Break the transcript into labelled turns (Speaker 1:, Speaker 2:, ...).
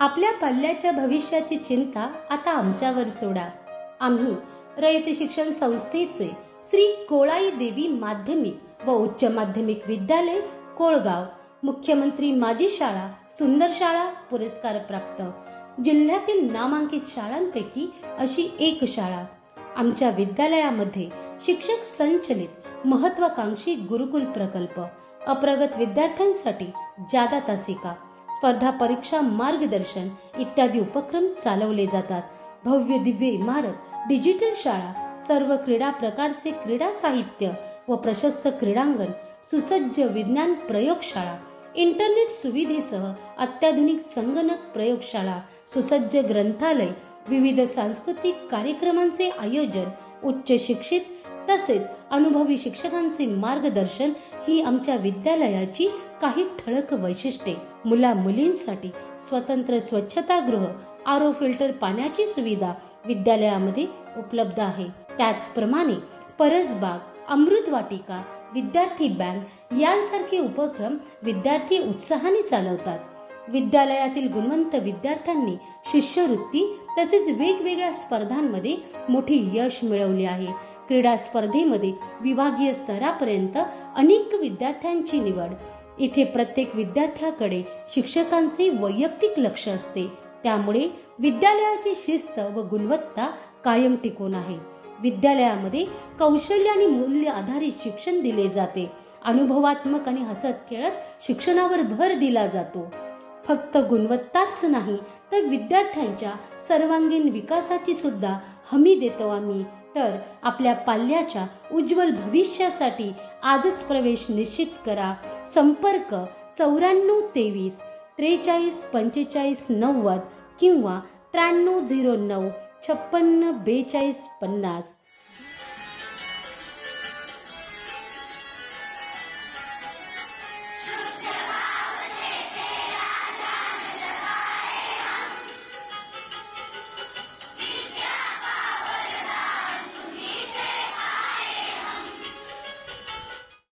Speaker 1: आपल्या पल्ल्याच्या भविष्याची चिंता आता आमच्यावर सोडा। आम्ही रयत शिक्षण संस्थेचे श्री कोळाई देवी माध्यमिक व उच्च माध्यमिक विद्यालय कोळगाव, मुख्यमंत्री माझी शाळा सुंदर शाळा पुरस्कार प्राप्त जिल्ह्यातील नामांकित शाळांपैकी अशी एक शाळा। आमच्या विद्यालयामध्ये शिक्षक संचलित महत्वाकांक्षी गुरुकुल प्रकल्प, अप्रगत विद्यार्थ्यांसाठी जादा तासिका, स्पर्धा परीक्षा मार्गदर्शन इत्यादी उपक्रम चालवले जातात। भव्य दिव्य इमारत, डिजिटल शाळा, सर्व क्रीडा प्रकारचे क्रीडा साहित्य व प्रशस्त क्रीडांगण, सुसज्ज विज्ञान प्रयोगशाळा, इंटरनेट सुविधेसह अत्याधुनिक संगणक प्रयोगशाळा, सुसज्ज ग्रंथालय, विविध सांस्कृतिक कार्यक्रमांचे आयोजन, उच्च शिक्षित तसेच अनुभवी शिक्षकांचे मार्गदर्शन ही आमच्या विद्यालयाची काही ठळक वैशिष्ट्ये। मुला मुलींसाठी स्वतंत्र स्वच्छतागृह, आरो फिल्टर पाण्याची सुविधा विद्यालयामध्ये उपलब्ध आहे। त्याचप्रमाणे परसबाग, अमृत वाटिका, विद्यार्थी बँक यांसारखे उपक्रम विद्यार्थी उत्साहाने चालवतात। विद्यालयातील गुणवंत विद्यार्थ्यांनी शिष्यवृत्ती तसेच वेगवेगळ्या स्पर्धांमध्ये मोठी यश मिळवले आहे। क्रीडा स्पर्धेमध्ये विभागीय स्तरापर्यंत अनेक विद्यार्थ्यांची निवड। इथे प्रत्येक विद्यार्थ्याकडे शिक्षकांचे वैयक्तिक लक्ष असते, त्यामुळे विद्यालयाची शिस्त व गुणवत्ता कायम टिकून आहे। विद्यालयामध्ये कौशल्य आणि मूल्य आधारित शिक्षण दिले जाते। अनुभवात्मक आणि हसत खेळत शिक्षणावर भर दिला जातो। फक्त गुणवत्ताच नाही तर विद्यार्थ्यांच्या सर्वांगीण विकासाची सुद्धा हमी देतो आम्ही। तर आपल्या पाल्याच्या उज्ज्वल भविष्यासाठी आजच प्रवेश निश्चित करा। संपर्क 9423 43 45 90 किंवा 9309 56 42 50।